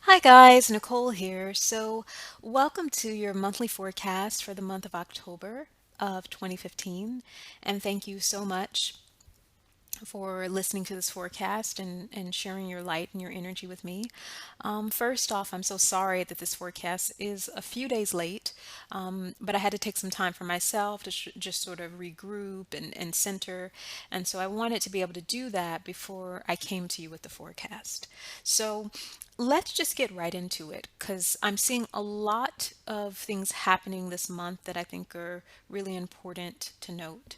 Hi guys, Nicole here. Welcome to your monthly forecast for the month of October of 2015. And thank you so much for listening to this forecast and sharing your light and your energy with me. First off, I'm so sorry that this forecast is a few days late, but I had to take some time for myself to just sort of regroup and center. And so I wanted to be able to do that before I came to you with the forecast. So let's just get right into it because I'm seeing a lot of things happening this month that I think are really important to note.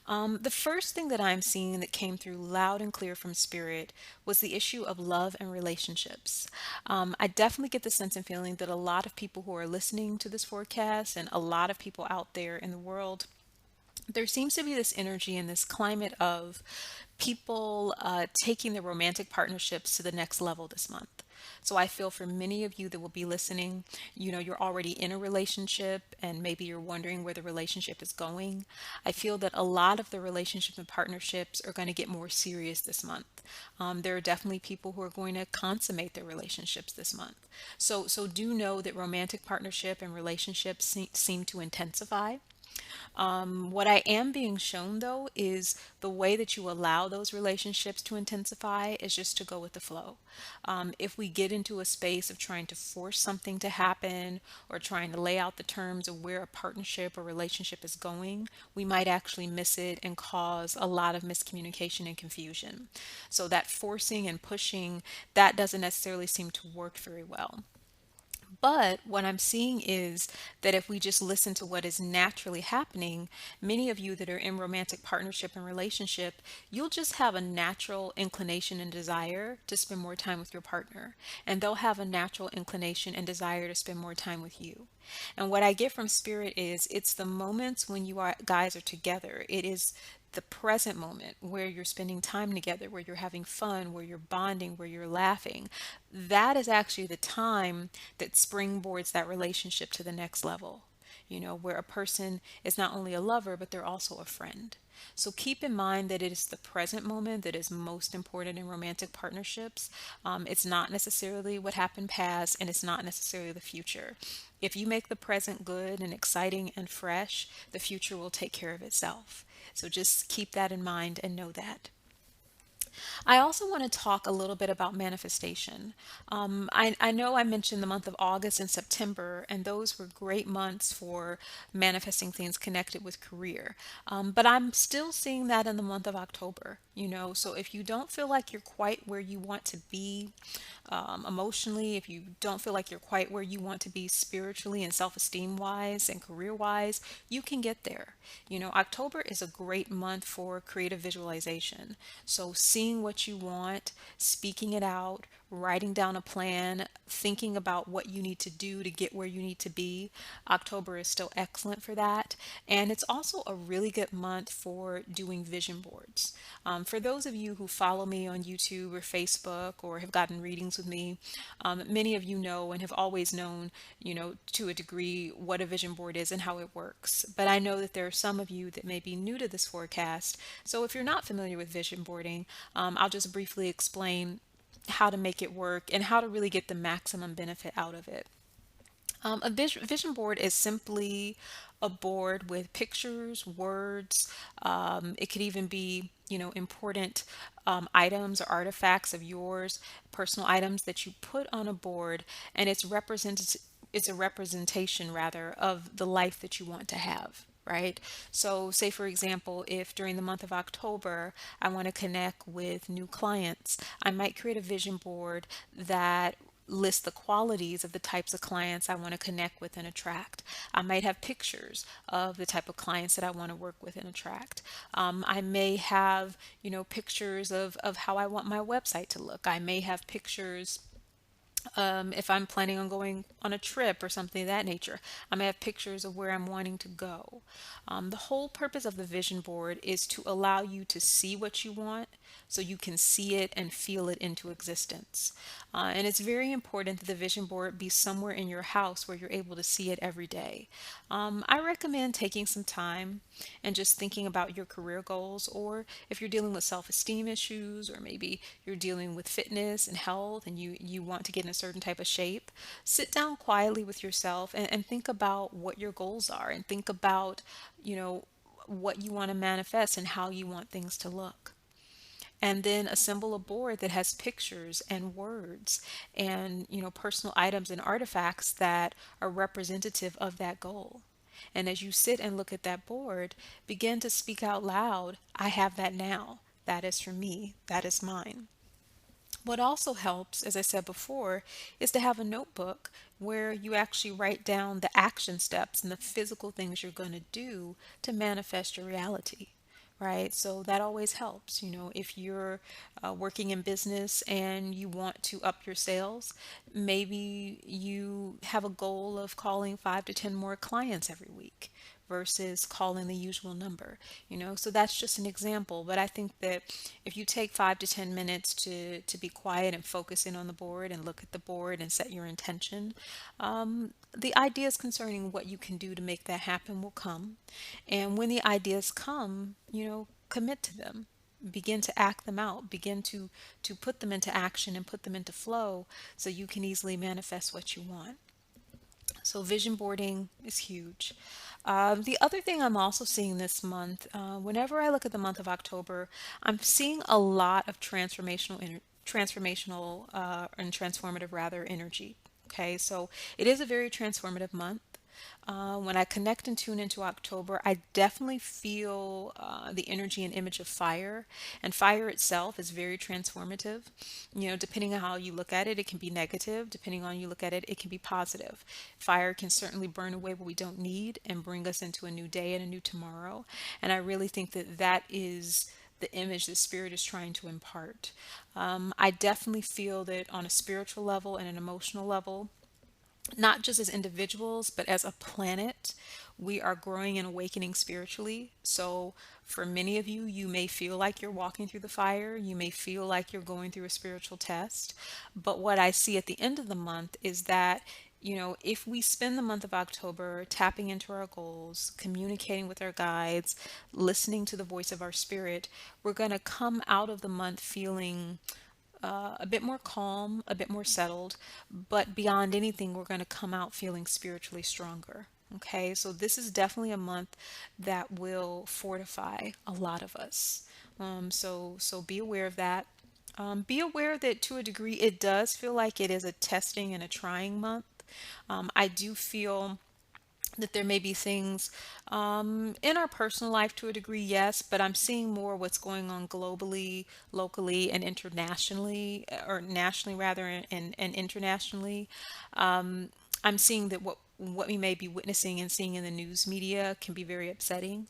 The first thing that I'm seeing that came through loud and clear from Spirit was the issue of love and relationships. I definitely get the sense and feeling that a lot of people who are listening to this forecast and a lot of people out there in the world, there seems to be this energy and this climate of people taking their romantic partnerships to the next level this month. So I feel for many of you that will be listening, you're already in a relationship and maybe you're wondering where the relationship is going. I feel that a lot of the relationships and partnerships are going to get more serious this month. There are definitely people who are going to consummate their relationships this month. So do know that romantic partnership and relationships seem to intensify. What I am being shown though is the way that you allow those relationships to intensify is just to go with the flow. If we get into a space of trying to force something to happen or trying to lay out the terms of where a partnership or relationship is going, we might actually miss it and cause a lot of miscommunication and confusion. So that forcing and pushing, that doesn't necessarily seem to work very well. But what I'm seeing is that if we just listen to what is naturally happening, many of you that are in romantic partnership and relationship, you'll just have a natural inclination and desire to spend more time with your partner. And they'll have a natural inclination and desire to spend more time with you. And what I get from spirit is it's the moments when guys are together. It is the present moment where you're spending time together, where you're having fun, where you're bonding, where you're laughing. That is actually the time that springboards that relationship to the next level. Where a person is not only a lover, but they're also a friend. So keep in mind that it is the present moment that is most important in romantic partnerships. It's not necessarily what happened past, and it's not necessarily the future. If you make the present good and exciting and fresh, the future will take care of itself. So just keep that in mind and know that. I also want to talk a little bit about manifestation. I know I mentioned the month of August and September, and those were great months for manifesting things connected with career. But I'm still seeing that in the month of October. So if you don't feel like you're quite where you want to be emotionally, if you don't feel like you're quite where you want to be spiritually and self esteem wise and career wise, you can get there. October is a great month for creative visualization. So, seeing what you want, speaking it out, writing down a plan, thinking about what you need to do to get where you need to be. October is still excellent for that. And it's also a really good month for doing vision boards. For those of you who follow me on YouTube or Facebook or have gotten readings with me, many of you know and have always known, to a degree what a vision board is and how it works. But I know that there are some of you that may be new to this forecast. So if you're not familiar with vision boarding, I'll just briefly explain how to make it work and how to really get the maximum benefit out of it. A vision board is simply a board with pictures, words. It could even be, important items or artifacts of yours, personal items that you put on a board, and it's a representation rather of the life that you want to have. Right? So, say for example, if during the month of October I want to connect with new clients, I might create a vision board that list the qualities of the types of clients I want to connect with and attract. I might have pictures of the type of clients that I want to work with and attract. I may have, pictures of how I want my website to look. I may have pictures if I'm planning on going on a trip or something of that nature. I may have pictures of where I'm wanting to go. The whole purpose of the vision board is to allow you to see what you want so you can see it and feel it into existence. And it's very important that the vision board be somewhere in your house where you're able to see it every day. I recommend taking some time and just thinking about your career goals, or if you're dealing with self-esteem issues, or maybe you're dealing with fitness and health and you want to get in a certain type of shape, sit down quietly with yourself and think about what your goals are, and think about, you know, what you want to manifest and how you want things to look. And then assemble a board that has pictures and words and, personal items and artifacts that are representative of that goal. And as you sit and look at that board, begin to speak out loud, I have that now. That is for me. That is mine. What also helps, as I said before, is to have a notebook where you actually write down the action steps and the physical things you're going to do to manifest your reality, right? So that always helps. If you're working in business and you want to up your sales, maybe you have a goal of calling 5 to 10 more clients every week versus calling the usual number. So that's just an example, but I think that if you take 5 to 10 minutes to be quiet and focus in on the board and look at the board and set your intention, the ideas concerning what you can do to make that happen will come. And when the ideas come, commit to them. Begin to act them out. Begin to put them into action and put them into flow so you can easily manifest what you want. So vision boarding is huge. The other thing I'm also seeing this month, whenever I look at the month of October, I'm seeing a lot of transformational and transformative rather energy. Okay, so it is a very transformative month. When I connect and tune into October, I definitely feel the energy and image of fire. And fire itself is very transformative. Depending on how you look at it, it can be negative. Depending on you look at it, it can be positive. Fire can certainly burn away what we don't need and bring us into a new day and a new tomorrow. And I really think that that is the image that spirit is trying to impart. I definitely feel that on a spiritual level and an emotional level, not just as individuals, but as a planet, we are growing and awakening spiritually. So, for many of you, you may feel like you're walking through the fire. You may feel like you're going through a spiritual test. But what I see at the end of the month is that, if we spend the month of October tapping into our goals, communicating with our guides, listening to the voice of our spirit, we're going to come out of the month feeling a bit more calm, a bit more settled, but beyond anything, we're going to come out feeling spiritually stronger. Okay, so this is definitely a month that will fortify a lot of us. So be aware of that. Be aware that to a degree, it does feel like it is a testing and a trying month. I do feel that there may be things in our personal life to a degree, yes, but I'm seeing more what's going on globally, locally, and internationally, or nationally rather, and internationally. I'm seeing that what we may be witnessing and seeing in the news media can be very upsetting.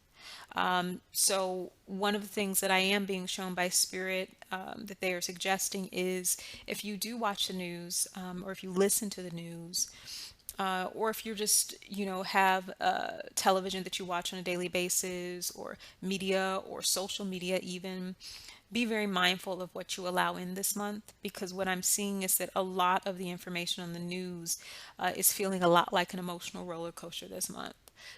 So one of the things that I am being shown by Spirit that they are suggesting is if you do watch the news, or if you listen to the news, or if you're just, have television that you watch on a daily basis, or media or social media even, be very mindful of what you allow in this month, because what I'm seeing is that a lot of the information on the news is feeling a lot like an emotional roller coaster this month.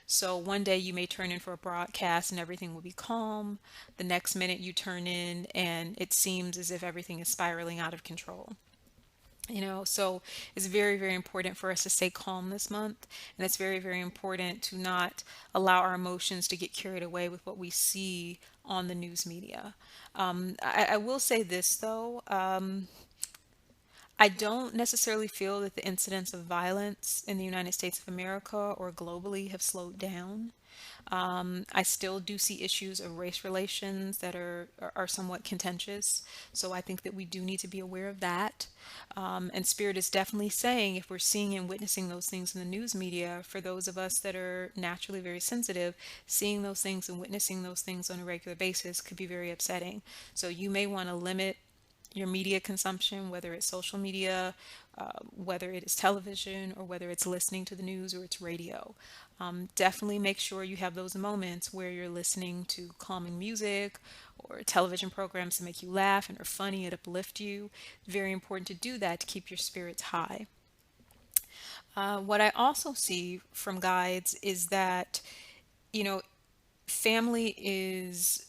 So one day you may turn in for a broadcast and everything will be calm. The next minute you turn in and it seems as if everything is spiraling out of control. So it's very, very important for us to stay calm this month. And it's very, very important to not allow our emotions to get carried away with what we see on the news media. I will say this though, I don't necessarily feel that the incidents of violence in the United States of America or globally have slowed down. I still do see issues of race relations that are somewhat contentious. So I think that we do need to be aware of that. And Spirit is definitely saying if we're seeing and witnessing those things in the news media, for those of us that are naturally very sensitive, seeing those things and witnessing those things on a regular basis could be very upsetting. So you may want to limit your media consumption, whether it's social media, whether it is television, or whether it's listening to the news or it's radio. Definitely make sure you have those moments where you're listening to calming music or television programs that make you laugh and are funny and uplift you. It's very important to do that to keep your spirits high. What I also see from guides is that, you know, family is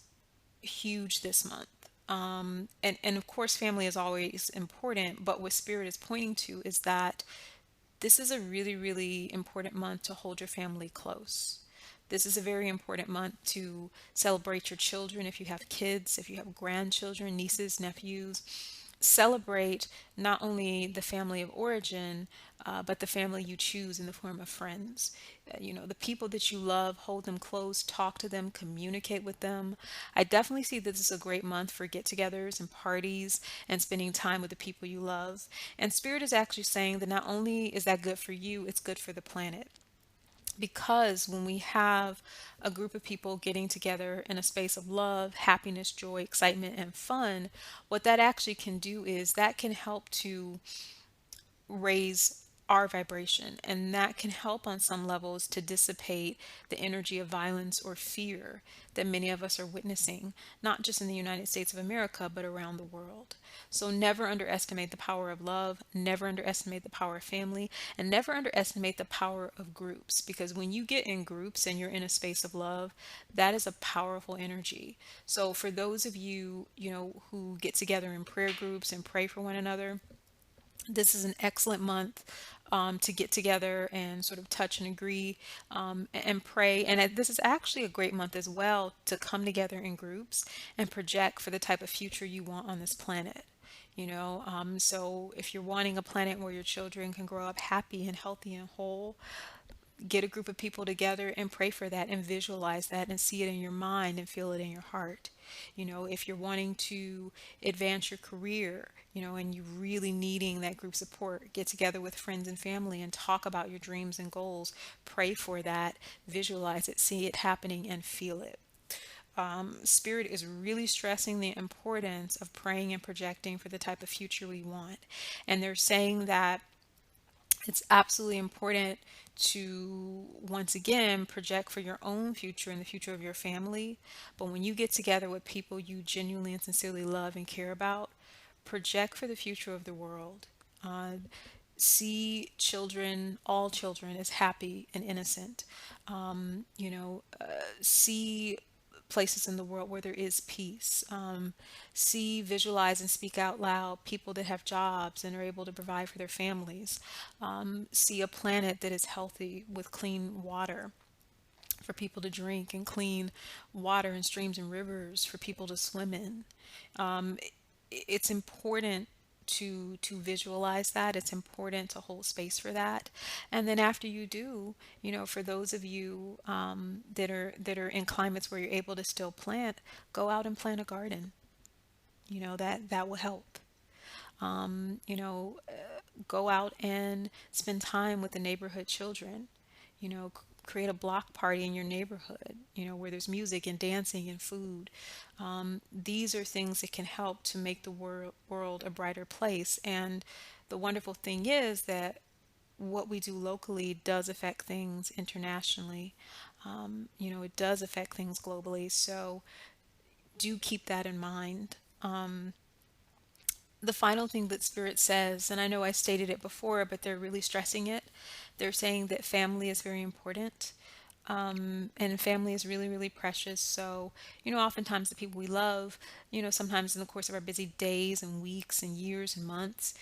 huge this month. And of course, family is always important, but what Spirit is pointing to is that this is a really, really important month to hold your family close. This is a very important month to celebrate your children if you have kids, if you have grandchildren, nieces, nephews. Celebrate not only the family of origin, but the family you choose in the form of friends. The people that you love, hold them close, talk to them, communicate with them. I definitely see that this is a great month for get togethers and parties and spending time with the people you love. And Spirit is actually saying that not only is that good for you, it's good for the planet. Because when we have a group of people getting together in a space of love, happiness, joy, excitement, and fun, what that actually can do is that can help to raise our vibration, and that can help on some levels to dissipate the energy of violence or fear that many of us are witnessing, not just in the United States of America, but around the world. So never underestimate the power of love, never underestimate the power of family, and never underestimate the power of groups, because when you get in groups and you're in a space of love, that is a powerful energy. So for those of you, who get together in prayer groups and pray for one another, this is an excellent month to get together and sort of touch and agree, and pray. And this is actually a great month as well to come together in groups and project for the type of future you want on this planet. So if you're wanting a planet where your children can grow up happy and healthy and whole, get a group of people together and pray for that and visualize that and see it in your mind and feel it in your heart. If you're wanting to advance your career, and you're really needing that group support, get together with friends and family and talk about your dreams and goals. Pray for that, visualize it, see it happening, and feel it. Spirit is really stressing the importance of praying and projecting for the type of future we want. And they're saying that it's absolutely important to once again project for your own future and the future of your family. But when you get together with people you genuinely and sincerely love and care about, project for the future of the world. Uh, See children, all children, as happy and innocent. See places in the world where there is peace. See, visualize, and speak out loud people that have jobs and are able to provide for their families. See a planet that is healthy with clean water for people to drink, and clean water and streams and rivers for people to swim in. Um, it's important to visualize that. It's important to hold space for that. And then after you do, for those of you that are in climates where you're able to still plant, go out and plant a garden. That will help. um, you know, uh, Go out and spend time with the neighborhood children. Create a block party in your neighborhood, where there's music and dancing and food. These are things that can help to make the world a brighter place. And the wonderful thing is that what we do locally does affect things internationally. It does affect things globally. So do keep that in mind. The final thing that Spirit says, and I know I stated it before, but they're really stressing it. They're saying that family is very important. And family is really, really precious. So, oftentimes the people we love, sometimes in the course of our busy days and weeks and years and months,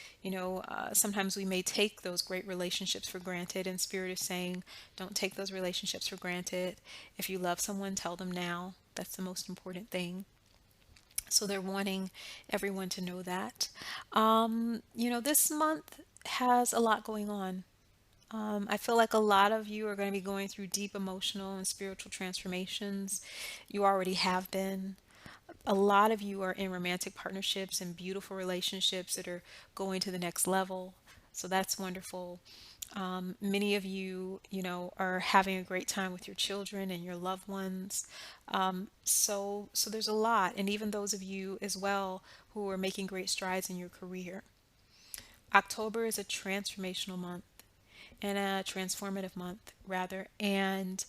sometimes we may take those great relationships for granted. And Spirit is saying, don't take those relationships for granted. If you love someone, tell them now. That's the most important thing. So they're wanting everyone to know that. This month has a lot going on. I feel like a lot of you are going to be going through deep emotional and spiritual transformations. You already have been. A lot of you are in romantic partnerships and beautiful relationships that are going to the next level. So that's wonderful. Many of you, are having a great time with your children and your loved ones. So there's a lot, and even those of you as well who are making great strides in your career. October is a transformational month and a transformative month, rather. And,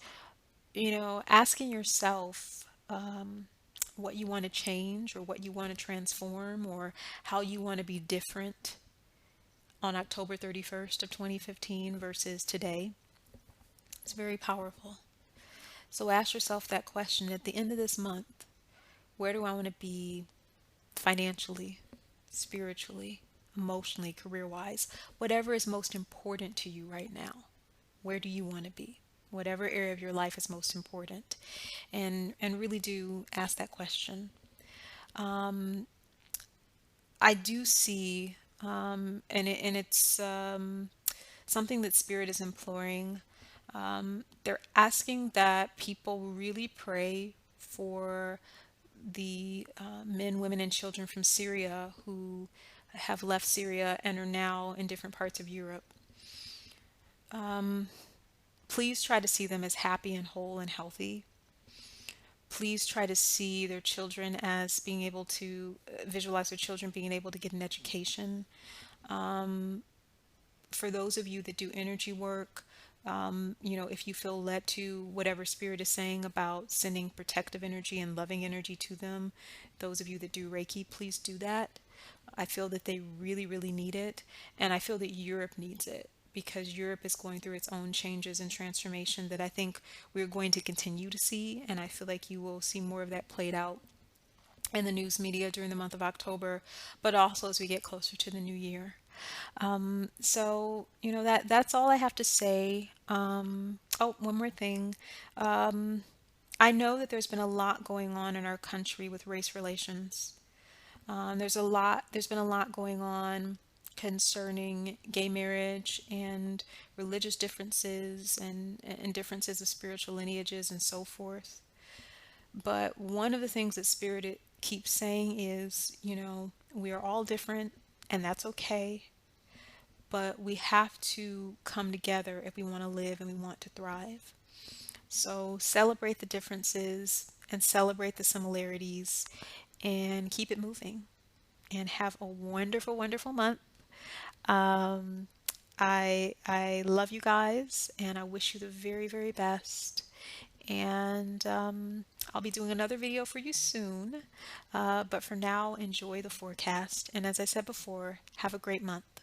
asking yourself, what you want to change or what you want to transform or how you want to be different on October 31st of 2015 versus today. It's very powerful. So ask yourself that question at the end of this month. Where do I want to be financially, spiritually, emotionally, career wise? Whatever is most important to you right now. Where do you want to be? Whatever area of your life is most important. And really do ask that question. I do see, and it's something that Spirit is imploring. They're asking that people really pray for the men, women, and children from Syria who have left Syria and are now in different parts of Europe. Please try to see them as happy and whole and healthy. Please try to see their children as being able to visualize their children being able to get an education. For those of you that do energy work, if you feel led to whatever spirit is saying about sending protective energy and loving energy to them, those of you that do Reiki, please do that. I feel that they really, really need it. And I feel that Europe needs it because Europe is going through its own changes and transformation that I think we're going to continue to see. And I feel like you will see more of that played out in the news media during the month of October, but also as we get closer to the new year. So that's all I have to say. Oh, one more thing. I know that there's been a lot going on in our country with race relations. There's been a lot going on concerning gay marriage and religious differences and differences of spiritual lineages and so forth. But one of the things that Spirit keeps saying is, we are all different and that's okay, but we have to come together if we want to live and we want to thrive. So celebrate the differences and celebrate the similarities and keep it moving and have a wonderful, wonderful month. Um, I love you guys and I wish you the very, very best. And I'll be doing another video for you soon. But for now, enjoy the forecast. And as I said before, have a great month.